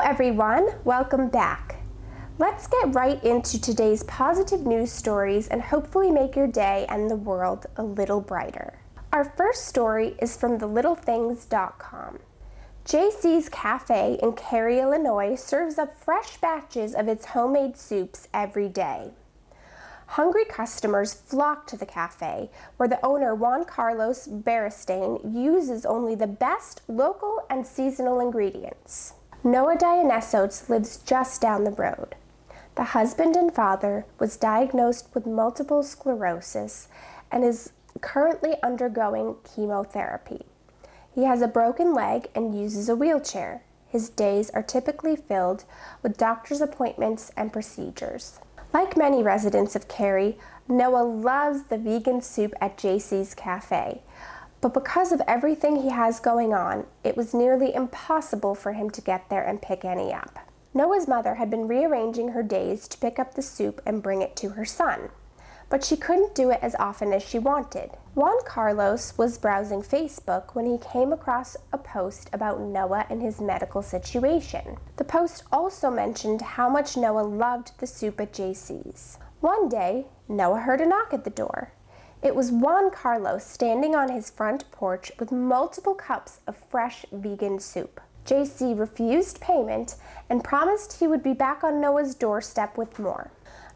everyone, welcome back. Let's get right into today's positive news stories and hopefully make your day and the world a little brighter. Our first story is from thelittlethings.com. JC's Cafe in Cary, Illinois serves up fresh batches of its homemade soups every day. Hungry customers flock to the cafe, where the owner Juan Carlos Beristain uses only the best local and seasonal ingredients. Noah Dionysos lives just down the road. The husband and father was diagnosed with multiple sclerosis and is currently undergoing chemotherapy. He has a broken leg and uses a wheelchair. His days are typically filled with doctor's appointments and procedures. Like many residents of Cary, Noah loves the vegan soup at JC's Cafe. But because of everything he has going on, it was nearly impossible for him to get there and pick any up. Noah's mother had been rearranging her days to pick up the soup and bring it to her son, but she couldn't do it as often as she wanted. Juan Carlos was browsing Facebook when he came across a post about Noah and his medical situation. The post also mentioned how much Noah loved the soup at JC's. One day, Noah heard a knock at the door. It was Juan Carlos standing on his front porch with multiple cups of fresh vegan soup. JC refused payment and promised he would be back on Noah's doorstep with more.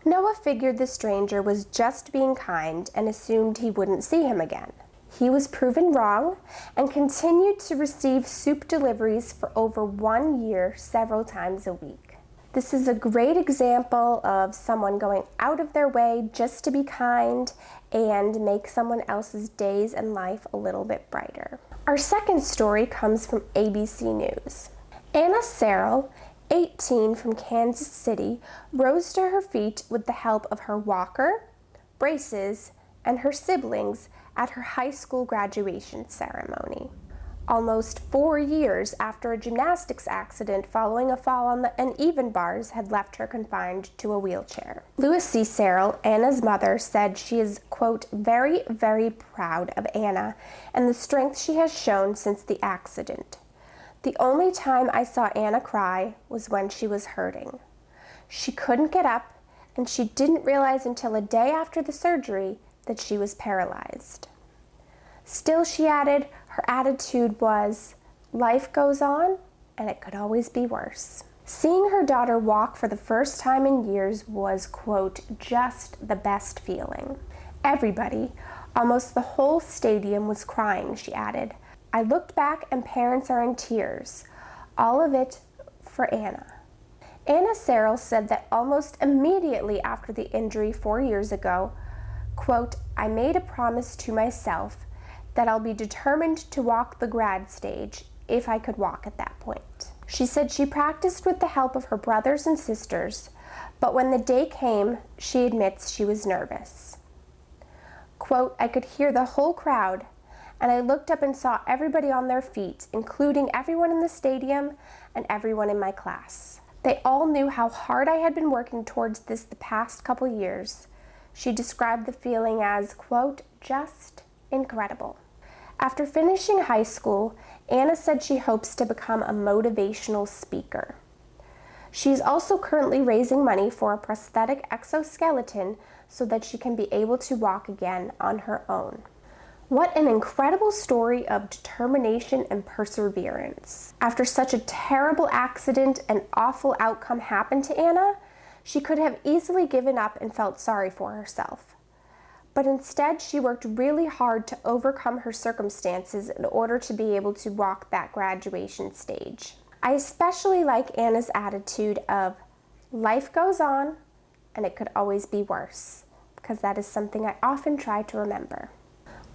Noah figured the stranger was just being kind and assumed he wouldn't see him again. He was proven wrong and continued to receive soup deliveries for over 1 year, several times a week. This is a great example of someone going out of their way just to be kind and make someone else's days and life a little bit brighter. Our second story comes from ABC News. Anna Serrell, 18, from Kansas City, rose to her feet with the help of her walker, braces, and her siblings at her high school graduation ceremony. Almost 4 years after a gymnastics accident following a fall on the uneven bars had left her confined to a wheelchair. Louis C. Serrell, Anna's mother, said she is, quote, very, very proud of Anna and the strength she has shown since the accident. The only time I saw Anna cry was when she was hurting. She couldn't get up, and she didn't realize until a day after the surgery that she was paralyzed. Still, she added, her attitude was, life goes on, and it could always be worse. Seeing her daughter walk for the first time in years was, quote, just the best feeling. Everybody, almost the whole stadium, was crying, she added. I looked back and parents are in tears. All of it for Anna. Anna Serrell said that almost immediately after the injury 4 years ago, quote, I made a promise to myself that I'll be determined to walk the grad stage if I could walk at that point. She said she practiced with the help of her brothers and sisters, but when the day came, she admits she was nervous. Quote, I could hear the whole crowd, and I looked up and saw everybody on their feet, including everyone in the stadium and everyone in my class. They all knew how hard I had been working towards this the past couple years. She described the feeling as, quote, just incredible. After finishing high school, Anna said she hopes to become a motivational speaker. She is also currently raising money for a prosthetic exoskeleton so that she can be able to walk again on her own. What an incredible story of determination and perseverance. After such a terrible accident and awful outcome happened to Anna, she could have easily given up and felt sorry for herself. But instead, she worked really hard to overcome her circumstances in order to be able to walk that graduation stage. I especially like Anna's attitude of, life goes on, and it could always be worse, because that is something I often try to remember.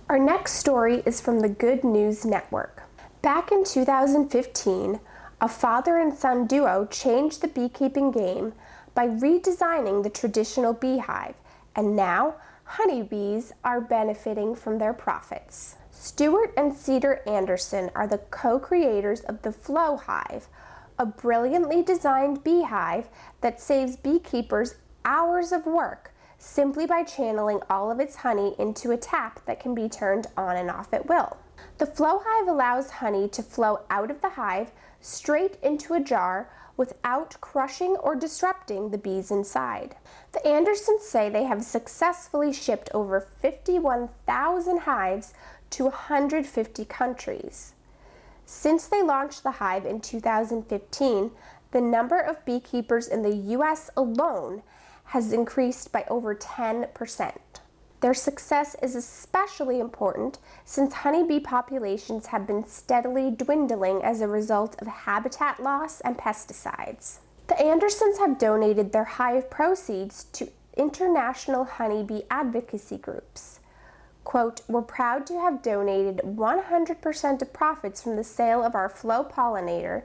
Our next story is from the Good News Network. Back in 2015, a father and son duo changed the beekeeping game by redesigning the traditional beehive, and now honeybees are benefiting from their profits. Stuart and Cedar Anderson are the co-creators of the Flow Hive, a brilliantly designed beehive that saves beekeepers hours of work simply by channeling all of its honey into a tap that can be turned on and off at will. The Flow Hive allows honey to flow out of the hive straight into a jar without crushing or disrupting the bees inside. The Andersons say they have successfully shipped over 51,000 hives to 150 countries. Since they launched the hive in 2015, the number of beekeepers in the U.S. alone has increased by over 10%. Their success is especially important since honeybee populations have been steadily dwindling as a result of habitat loss and pesticides. The Andersons have donated their hive proceeds to international honeybee advocacy groups. Quote, "We're proud to have donated 100% of profits from the sale of our flow pollinator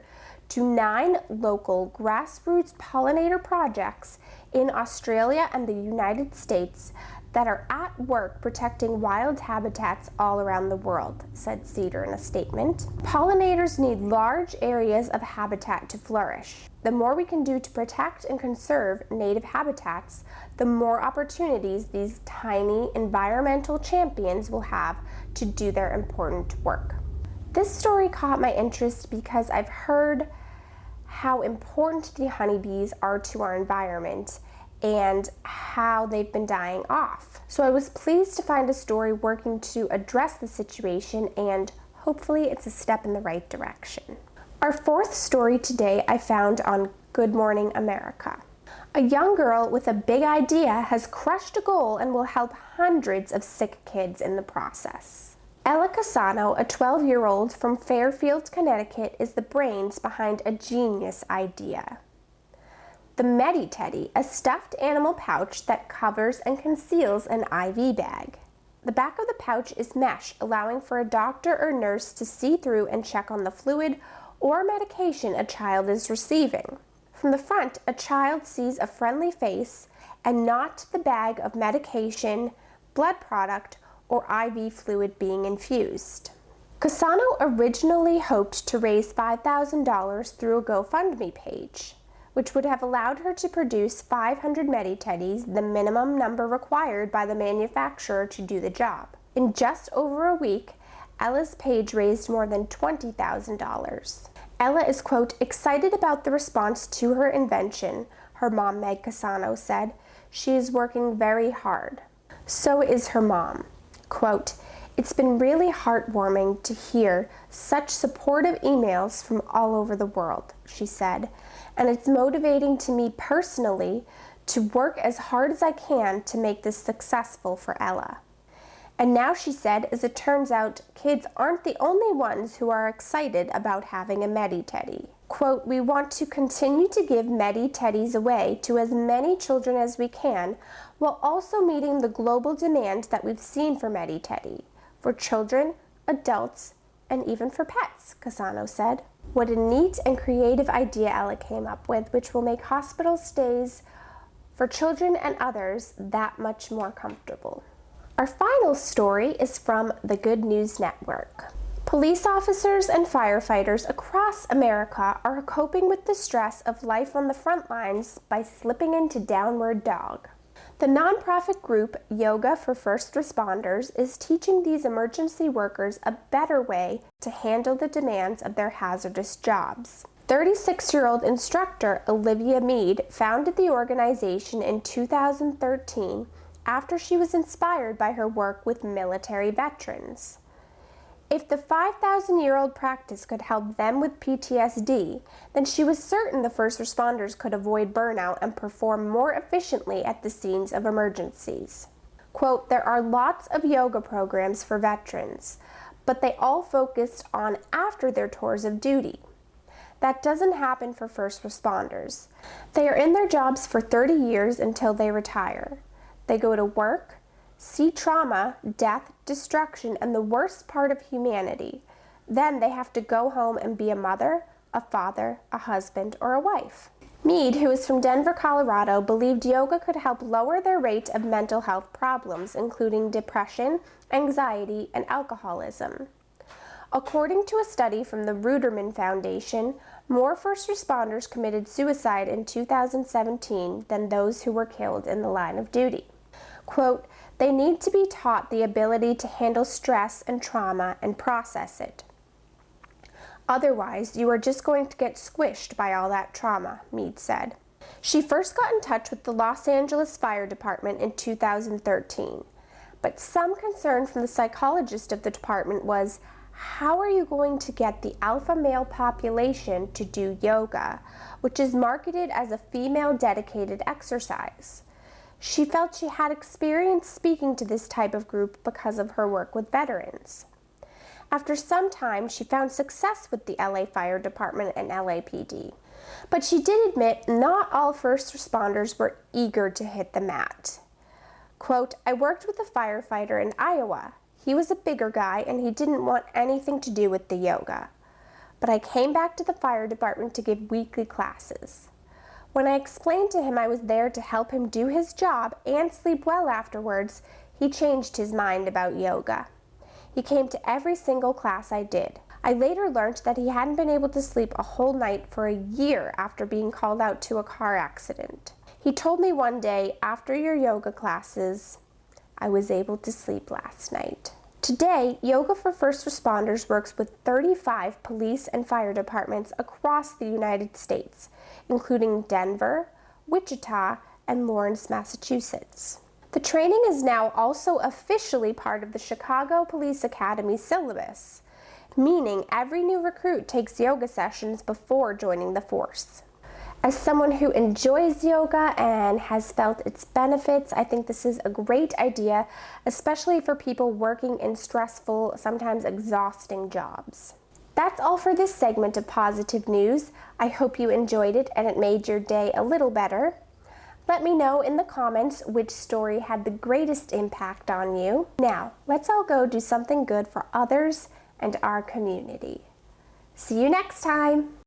to 9 local grassroots pollinator projects in Australia and the United States that are at work protecting wild habitats all around the world," said Cedar in a statement. Pollinators need large areas of habitat to flourish. The more we can do to protect and conserve native habitats, the more opportunities these tiny environmental champions will have to do their important work. This story caught my interest because I've heard how important the honeybees are to our environment and how they've been dying off. So I was pleased to find a story working to address the situation, and hopefully it's a step in the right direction. Our fourth story today I found on Good Morning America. A young girl with a big idea has crushed a goal and will help hundreds of sick kids in the process. Ella Casano, a 12-year-old from Fairfield, Connecticut, is the brains behind a genius idea. The Mediteddy, a stuffed animal pouch that covers and conceals an IV bag. The back of the pouch is mesh, allowing for a doctor or nurse to see through and check on the fluid or medication a child is receiving. From the front, a child sees a friendly face and not the bag of medication, blood product, or IV fluid being infused. Casano originally hoped to raise $5,000 through a GoFundMe page, which would have allowed her to produce 500 Mediteddys, the minimum number required by the manufacturer to do the job. In just over a week, Ella's page raised more than $20,000. Ella is, quote, "excited about the response to her invention," her mom Meg Casano said. "She is working very hard." So is her mom. Quote, "It's been really heartwarming to hear such supportive emails from all over the world," she said, "and it's motivating to me personally to work as hard as I can to make this successful for Ella." And now, she said, as it turns out, kids aren't the only ones who are excited about having a Mediteddy. Quote, "We want to continue to give Mediteddys away to as many children as we can, while also meeting the global demand that we've seen for Mediteddy, for children, adults, and even for pets," Casano said. What a neat and creative idea Ella came up with, which will make hospital stays for children and others that much more comfortable. Our final story is from the Good News Network. Police officers and firefighters across America are coping with the stress of life on the front lines by slipping into downward dog. The nonprofit group Yoga for First Responders is teaching these emergency workers a better way to handle the demands of their hazardous jobs. 36-year-old instructor Olivia Mead founded the organization in 2013 after she was inspired by her work with military veterans. If the 5,000-year-old practice could help them with PTSD, then she was certain the first responders could avoid burnout and perform more efficiently at the scenes of emergencies. Quote, "There are lots of yoga programs for veterans, but they all focused on after their tours of duty. That doesn't happen for first responders. They are in their jobs for 30 years until they retire. They go to work, see trauma, death, destruction, and the worst part of humanity. Then they have to go home and be a mother, a father, a husband, or a wife." Mead, who is from Denver, Colorado, believed yoga could help lower their rate of mental health problems, including depression, anxiety, and alcoholism. According to a study from the Ruderman Foundation, more first responders committed suicide in 2017 than those who were killed in the line of duty. Quote, "They need to be taught the ability to handle stress and trauma and process it. Otherwise, you are just going to get squished by all that trauma, Mead said. She first got in touch with the Los Angeles Fire Department in 2013, but some concern from the psychologist of the department was, how are you going to get the alpha male population to do yoga, which is marketed as a female-dedicated exercise? She felt she had experience speaking to this type of group because of her work with veterans. After some time, she found success with the LA Fire Department and LAPD. But she did admit not all first responders were eager to hit the mat. Quote, I worked with a firefighter in Iowa. He was a bigger guy and he didn't want anything to do with the yoga. But I came back to the fire department to give weekly classes. When I explained to him I was there to help him do his job and sleep well afterwards, he changed his mind about yoga. He came to every single class I did. I later learned that he hadn't been able to sleep a whole night for a year after being called out to a car accident. He told me one day, after your yoga classes, I was able to sleep last night. Today, Yoga for First Responders works with 35 police and fire departments across the United States, including Denver, Wichita, and Lawrence, Massachusetts. The training is now also officially part of the Chicago Police Academy syllabus, meaning every new recruit takes yoga sessions before joining the force. As someone who enjoys yoga and has felt its benefits, I think this is a great idea, especially for people working in stressful, sometimes exhausting jobs. That's all for this segment of Positive News. I hope you enjoyed it and it made your day a little better. Let me know in the comments which story had the greatest impact on you. Now, let's all go do something good for others and our community. See you next time!